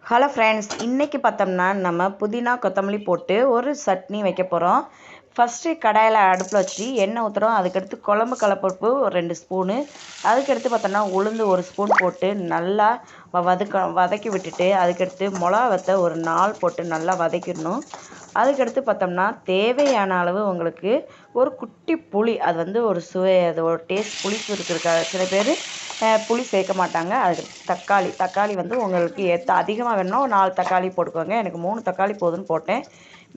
Hello friends, இன்றைக்கி பார்த்தோம்னா நம்ம புதினா கொத்தமல்லி போட்டு ஒரு சட்னி வைக்க போகிறோம். ஃபஸ்ட்டு கடாயில் அடுப்பில் வச்சுட்டு எண்ணெய் ஊற்றுறோம். அதுக்கடுத்து குழம்பு கடலப்பருப்பு ஒரு 2 ஸ்பூனு, அதுக்கடுத்து பார்த்தோம்னா உளுந்து 1 ஸ்பூன் போட்டு நல்லா வதக்கி விட்டுட்டு, அதுக்கடுத்து மிளகா வத்த ஒரு 4 போட்டு நல்லா வதக்கிடணும். அதுக்கடுத்து பார்த்தோம்னா தேவையான அளவு உங்களுக்கு ஒரு குட்டி புளி, அது வந்து ஒரு சுவை, அது ஒரு டேஸ்ட் புளிப்பு இருக்கிறதுக்காக சில பேர் புளி சேர்க்க மாட்டாங்க. அதுக்கு தக்காளி வந்து உங்களுக்கு அதிகமாக வேணும்னா ஒரு 4 தக்காளி போட்டுக்கோங்க. எனக்கு 3 தக்காளி போதும்னு போட்டேன்.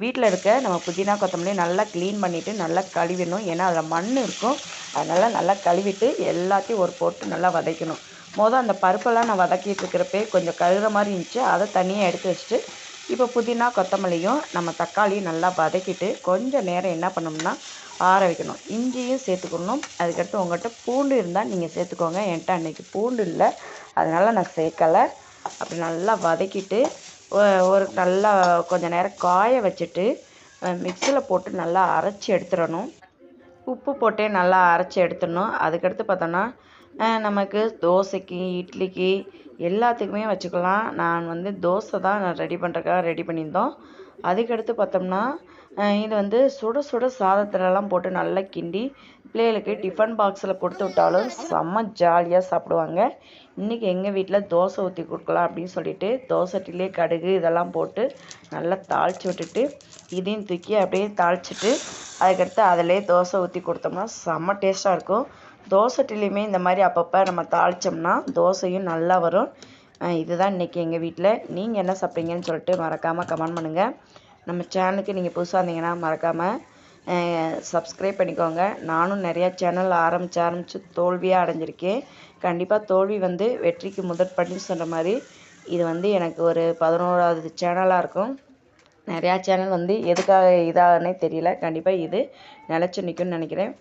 வீட்டில் இருக்க நம்ம புதினா கொத்தமல்லி நல்லா க்ளீன் பண்ணிவிட்டு நல்லா கழுவிடணும். ஏன்னா அதில் மண் இருக்கும். அதனால் நல்லா கழுவிட்டு எல்லாத்தையும் ஒரு போட்டு நல்லா வதக்கணும். அந்த பருப்பெல்லாம் நான் வதக்கிட்டு இருக்கிறப்பே கொஞ்சம் கழுகுற மாதிரி இருந்துச்சு. அதை தனியாக எடுத்து வச்சுட்டு இப்போ புதினா கொத்தமல்லியும் நம்ம தக்காளியும் நல்லா வதக்கிட்டு கொஞ்சம் நேரம் என்ன பண்ணோம்னா ஆற வைக்கணும். இஞ்சியும் சேர்த்துக்கணும். அதுக்கடுத்து உங்கள்கிட்ட பூண்டு இருந்தால் நீங்கள் சேர்த்துக்கோங்க. என்கிட்ட அன்றைக்கி பூண்டு இல்லை, அதனால் நான் சேர்க்கலை. அப்படி நல்லா வதக்கிட்டு ஒரு நல்லா கொஞ்சம் நேரம் காய வச்சுட்டு மிக்சியில் போட்டு நல்லா அரைச்சி எடுத்துடணும். உப்பு போட்டே நல்லா அரைச்சி எடுத்துடணும். அதுக்கடுத்து பார்த்தோன்னா நமக்கு தோசைக்கு, இட்லிக்கு எல்லாத்துக்குமே வச்சுக்கலாம். நான் வந்து தோசை தான் நான் ரெடி பண்ணியிருந்தோம். அதுக்கடுத்து பார்த்தோம்னா இது வந்து சுட சுட சாதத்துலலாம் போட்டு நல்லா கிண்டி பிள்ளைகளுக்கு டிஃபன் பாக்ஸில் கொடுத்து விட்டாலும் செம்ம ஜாலியாக சாப்பிடுவாங்க. இன்றைக்கி எங்கள் வீட்டில் தோசை ஊற்றி கொடுக்கலாம் அப்படின்னு சொல்லிட்டு தோசைட்டிலே கடுகு இதெல்லாம் போட்டு நல்லா தாளித்து விட்டுட்டு இதையும் தூக்கி அப்படியே தாளிச்சிட்டு அதுக்கடுத்து அதிலே தோசை ஊற்றி கொடுத்தோம்னா செம்ம டேஸ்ட்டாக இருக்கும். தோசைட்டிலையுமே இந்த மாதிரி அப்பப்போ நம்ம தாளித்தோம்னா தோசையும் நல்லா வரும். இதுதான் இன்றைக்கி எங்கள் வீட்டில். நீங்கள் என்ன சாப்பிட்டீங்கன்னு சொல்லிட்டு மறக்காமல் கமெண்ட் பண்ணுங்கள். நம்ம சேனலுக்கு நீங்கள் புதுசாக இருந்தீங்கன்னா மறக்காமல் சப்ஸ்கிரைப் பண்ணிக்கோங்க. நானும் நிறையா சேனல் ஆரம்பித்து தோல்வியாக அடைஞ்சிருக்கேன். கண்டிப்பாக தோல்வி வந்து வெற்றிக்கு முதற்படின்னு சொல்கிற மாதிரி இது வந்து எனக்கு ஒரு 11வது சேனலாக இருக்கும். நிறையா சேனல் வந்து எதுக்காக இதாகனே தெரியல. கண்டிப்பாக இது நிலச்சி நிற்கும்னு நினைக்கிறேன்.